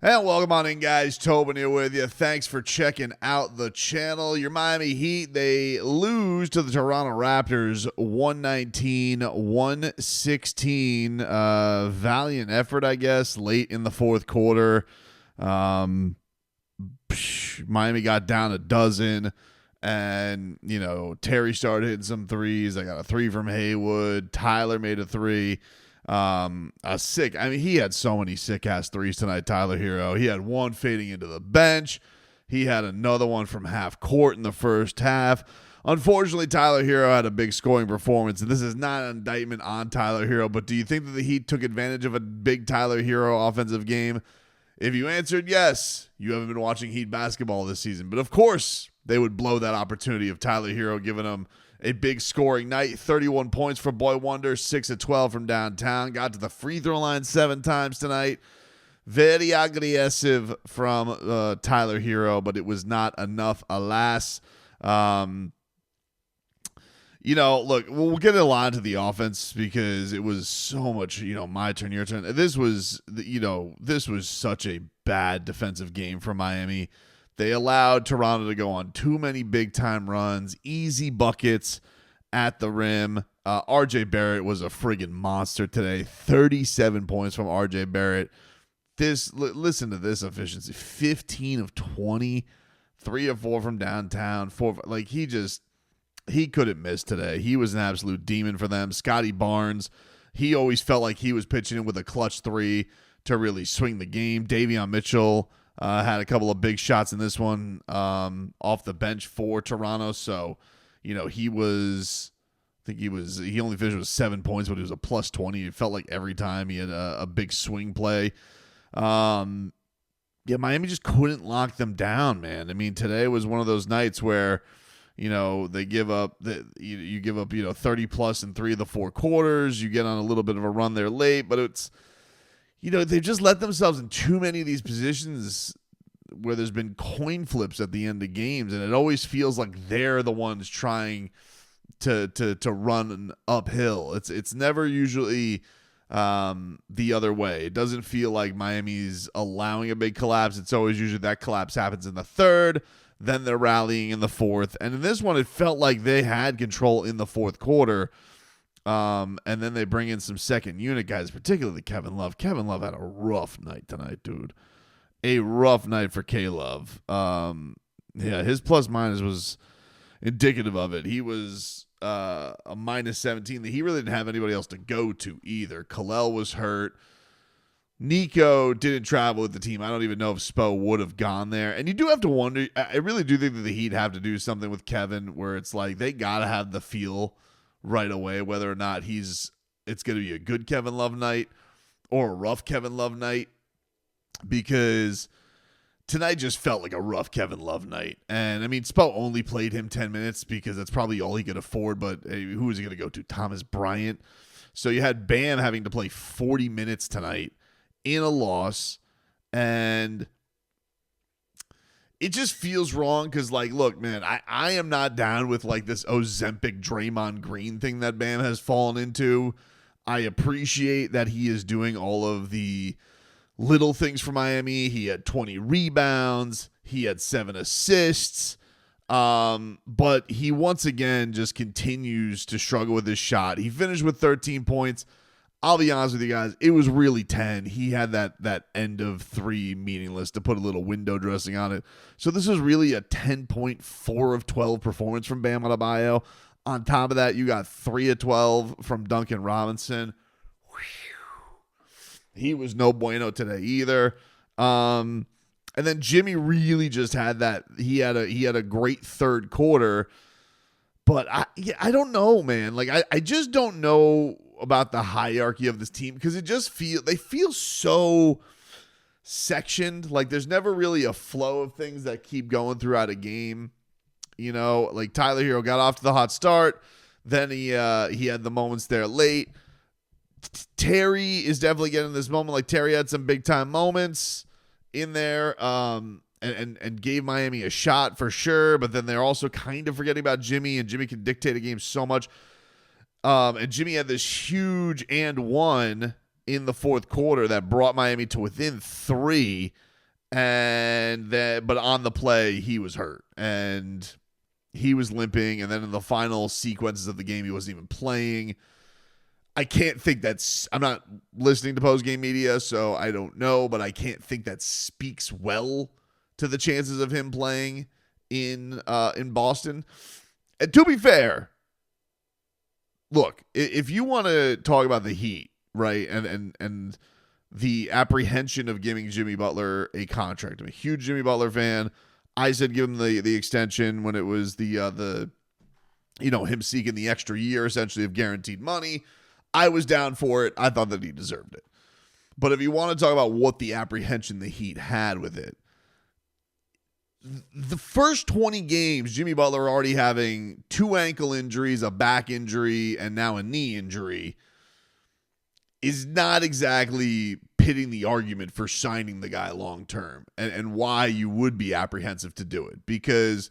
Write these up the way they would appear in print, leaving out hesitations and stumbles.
And welcome on in, guys. Tobin here with you. Thanks for checking out the channel. Your Miami Heat, they lose to the Toronto Raptors 119-116. Valiant effort, I guess, late in the fourth quarter. Miami got down a dozen. And, Terry started hitting some threes. I got a three from Haywood. Tyler made a three. He had so many sick-ass threes tonight, Tyler Herro. He had one fading into the bench. He had another one from half court in the first half. Unfortunately, Tyler Herro had a big scoring performance, and this is not an indictment on Tyler Herro, but do you think that the Heat took advantage of a big Tyler Herro offensive game? If you answered yes, you haven't been watching Heat basketball this season. But of course, they would blow that opportunity of Tyler Herro giving them a big scoring night. 31 points for Boy Wonder, 6 of 12 from downtown. Got to the free throw line 7 times tonight. Very aggressive from Tyler Herro, but it was not enough, alas. Look, we'll get a lot into the offense because it was so much, my turn, your turn. This was such a bad defensive game for Miami. They allowed Toronto to go on too many big-time runs, easy buckets at the rim. RJ Barrett was a friggin' monster today. 37 points from RJ Barrett. Listen to this efficiency. 15 of 20, 3 of 4 from downtown. He couldn't miss today. He was an absolute demon for them. Scotty Barnes, he always felt like he was pitching in with a clutch three to really swing the game. Davion Mitchell had a couple of big shots in this one off the bench for Toronto. So, he only finished with 7 points, but he was a plus 20. It felt like every time he had a big swing play. Miami just couldn't lock them down, man. I mean, today was one of those nights where, they give up, you give up, 30 plus in 3 of the 4 quarters. You get on a little bit of a run there late, but it's, they've just let themselves in too many of these positions where there's been coin flips at the end of games, and it always feels like they're the ones trying to run uphill. It's never usually the other way. It doesn't feel like Miami's allowing a big collapse. It's always usually that collapse happens in the third, then they're rallying in the fourth. And in this one, it felt like they had control in the fourth quarter. And then they bring in some second unit guys, particularly Kevin Love. Kevin Love had a rough night tonight, dude. A rough night for K-Love. His plus minus was indicative of it. He was a minus 17. He really didn't have anybody else to go to either. Kalel was hurt. Nico didn't travel with the team. I don't even know if Spo would have gone there. And you do have to wonder, I really do think that the Heat have to do something with Kevin where it's like they got to have the feel right away, whether or not it's going to be a good Kevin Love night or a rough Kevin Love night, because tonight just felt like a rough Kevin Love night. And I mean, Spo only played him 10 minutes because that's probably all he could afford, but hey, who was he going to go to? Thomas Bryant. So you had Bam having to play 40 minutes tonight in a loss, and it just feels wrong because, look, man, I am not down with, this Ozempic Draymond Green thing that Bam has fallen into. I appreciate that he is doing all of the little things for Miami. He had 20 rebounds. He had 7 assists. But he once again just continues to struggle with his shot. He finished with 13 points. I'll be honest with you guys, it was really 10. He had that end of 3 meaningless to put a little window dressing on it. So this was really a 10.4 of 12 performance from Bam Adebayo. On top of that, you got 3 of 12 from Duncan Robinson. He was no bueno today either. And then Jimmy really just had that. He had a great third quarter. But I don't know, man. I just don't know about the hierarchy of this team because they feel so sectioned. There's never really a flow of things that keep going throughout a game. Tyler Herro got off to the hot start. Then he had the moments there late. Terry is definitely getting this moment. Terry had some big time moments in there. And gave Miami a shot for sure, but then they're also kind of forgetting about Jimmy, and Jimmy can dictate a game so much. And Jimmy had this huge and one in the fourth quarter that brought Miami to within 3. but on the play, he was hurt. And he was limping. And then in the final sequences of the game, he wasn't even playing. I can't think I'm not listening to post-game media, so I don't know, but I can't think that speaks well to the chances of him playing in Boston. And to be fair, look, if you want to talk about the Heat, right, and the apprehension of giving Jimmy Butler a contract, I'm a huge Jimmy Butler fan. I said give him the extension when it was the him seeking the extra year essentially of guaranteed money. I was down for it. I thought that he deserved it. But if you want to talk about what the apprehension the Heat had with it, the first 20 games, Jimmy Butler already having 2 ankle injuries, a back injury, and now a knee injury, is not exactly pitting the argument for signing the guy long term and why you would be apprehensive to do it. Because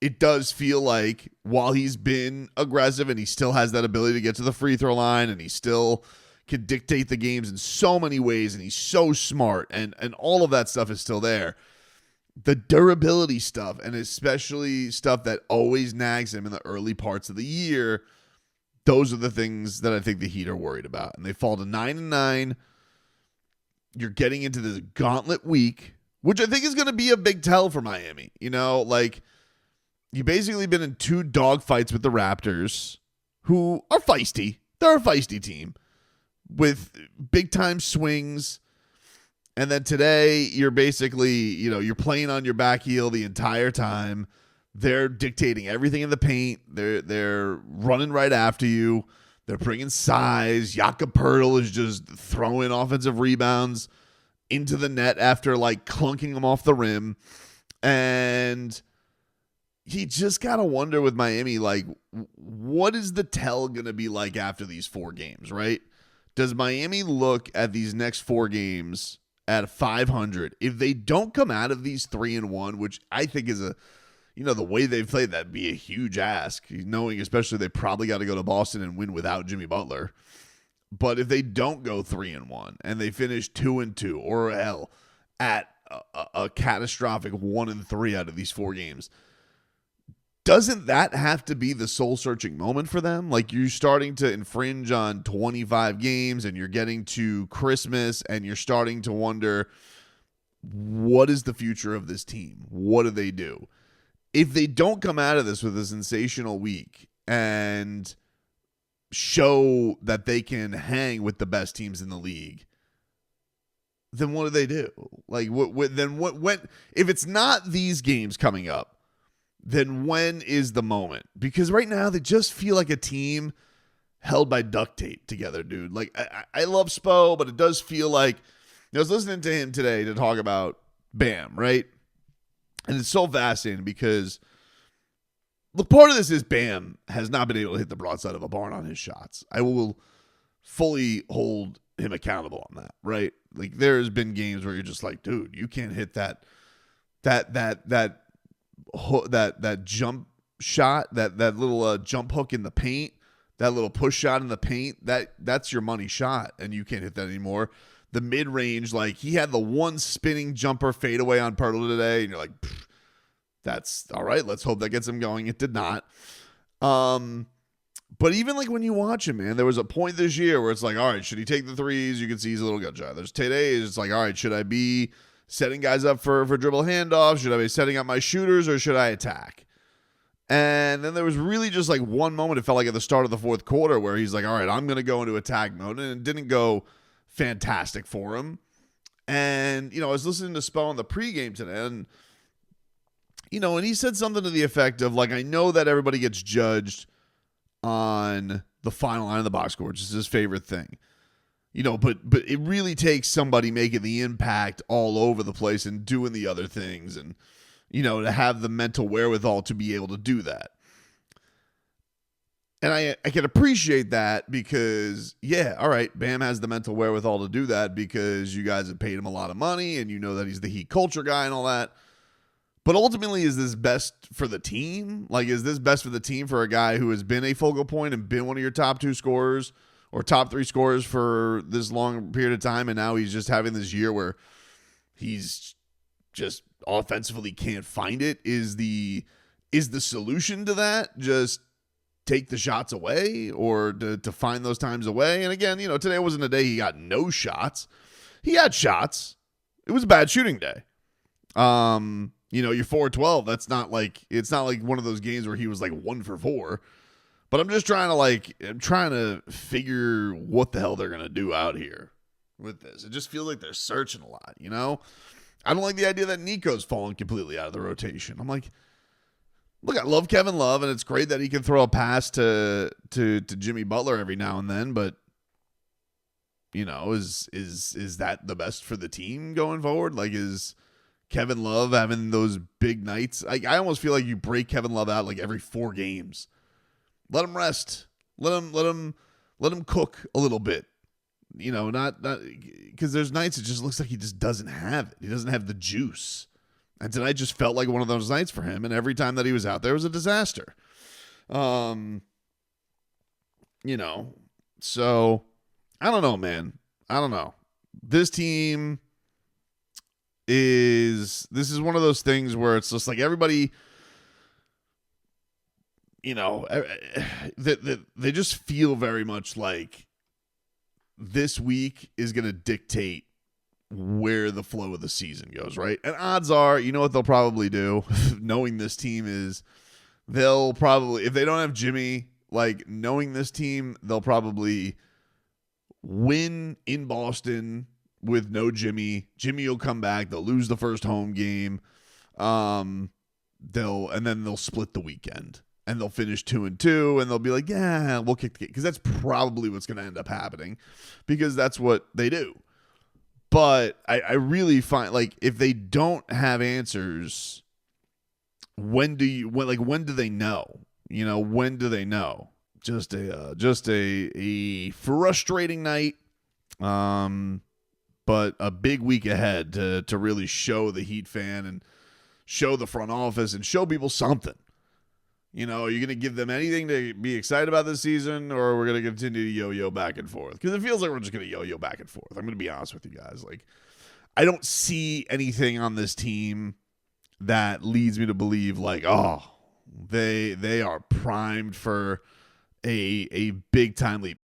it does feel like while he's been aggressive and he still has that ability to get to the free throw line and he still can dictate the games in so many ways and he's so smart and all of that stuff is still there, the durability stuff and especially stuff that always nags him in the early parts of the year, those are the things that I think the Heat are worried about. And they fall to 9-9. You're getting into this gauntlet week, which I think is going to be a big tell for Miami. You basically been in 2 dogfights with the Raptors, who are feisty. They're a feisty team with big-time swings. And then today, you're basically, you're playing on your back heel the entire time. They're dictating everything in the paint. They're running right after you. They're bringing size. Jakob Poeltl is just throwing offensive rebounds into the net after, clunking them off the rim. And you just got to wonder with Miami, what is the tell going to be like after these 4 games, right? Does Miami look at these next 4 games at 500? If they don't come out of these 3-1, which I think is the way they've played, that'd be a huge ask, knowing especially they probably got to go to Boston and win without Jimmy Butler. But if they don't go 3-1 and they finish 2-2 or hell at a catastrophic 1-3 out of these 4 games, doesn't that have to be the soul-searching moment for them? You're starting to infringe on 25 games and you're getting to Christmas and you're starting to wonder, what is the future of this team? What do they do? If they don't come out of this with a sensational week and show that they can hang with the best teams in the league, then what do they do? If it's not these games coming up, then when is the moment? Because right now they just feel like a team held by duct tape together, dude. I love Spo, but it does feel like, I was listening to him today to talk about Bam, right? And it's so fascinating because the part of this is Bam has not been able to hit the broadside of a barn on his shots. I will fully hold him accountable on that, right? There's been games where you're just like, dude, you can't hit that jump shot, that little jump hook in the paint, that little push shot in the paint, that's your money shot, and you can't hit that anymore. The mid-range, he had the one spinning jumper fadeaway on Poeltl today, and you're like, that's all right, let's hope that gets him going. It did not. But even when you watch him, man, there was a point this year where it's all right, should he take the threes? You can see he's a little gun shy. There's today, it's all right, should I be setting guys up for dribble handoffs? Should I be setting up my shooters or should I attack? And then there was really just one moment, it felt like at the start of the 4th quarter, where he's all right, I'm going to go into attack mode. And it didn't go fantastic for him. And, I was listening to Spo on the pregame today, and, and he said something to the effect of, I know that everybody gets judged on the final line of the box score, which is his favorite thing. But it really takes somebody making the impact all over the place and doing the other things and, to have the mental wherewithal to be able to do that. And I can appreciate that because, yeah, all right, Bam has the mental wherewithal to do that because you guys have paid him a lot of money and you know that he's the Heat culture guy and all that. But ultimately, is this best for the team? Is this best for the team for a guy who has been a focal point and been one of your top 2 scorers or top 3 scorers for this long period of time, and now he's just having this year where he's just offensively can't find it. Is the solution to that just take the shots away, or to find those times away? And again, today wasn't a day he got no shots. He had shots. It was a bad shooting day. You're 4-12. It's not like one of those games where he was like 1 for 4. But I'm just trying to figure what the hell they're gonna do out here with this. It just feels like they're searching a lot. I don't like the idea that Nico's fallen completely out of the rotation. I'm like, look, I love Kevin Love, and it's great that he can throw a pass to Jimmy Butler every now and then. But is that the best for the team going forward? Like, is Kevin Love having those big nights? I almost feel like you break Kevin Love out like every 4 games. Let him rest. Let him cook a little bit. Not because there's nights it just looks like he just doesn't have it. He doesn't have the juice. And tonight just felt like one of those nights for him. And every time that he was out there was a disaster. So I don't know, man. I don't know. This team this is one of those things where it's just like everybody, they just feel very much like this week is going to dictate where the flow of the season goes, right? And odds are, what they'll probably do, knowing this team is, they'll probably, if they don't have Jimmy, like, knowing this team, they'll probably win in Boston with no Jimmy. Jimmy will come back. They'll lose the first home game. And then they'll split the weekend. And they'll finish 2-2, and they'll be like, yeah, we'll kick the game. Because that's probably what's going to end up happening, because that's what they do. But I really find, like, if they don't have answers, when do they know? When do they know? Just a frustrating night, but a big week ahead to really show the Heat fan and show the front office and show people something. Are you going to give them anything to be excited about this season, or we're going to continue to yo-yo back and forth? Because it feels like we're just going to yo-yo back and forth. I'm going to be honest with you guys. Like, I don't see anything on this team that leads me to believe, like, oh, they are primed for a big-time leap.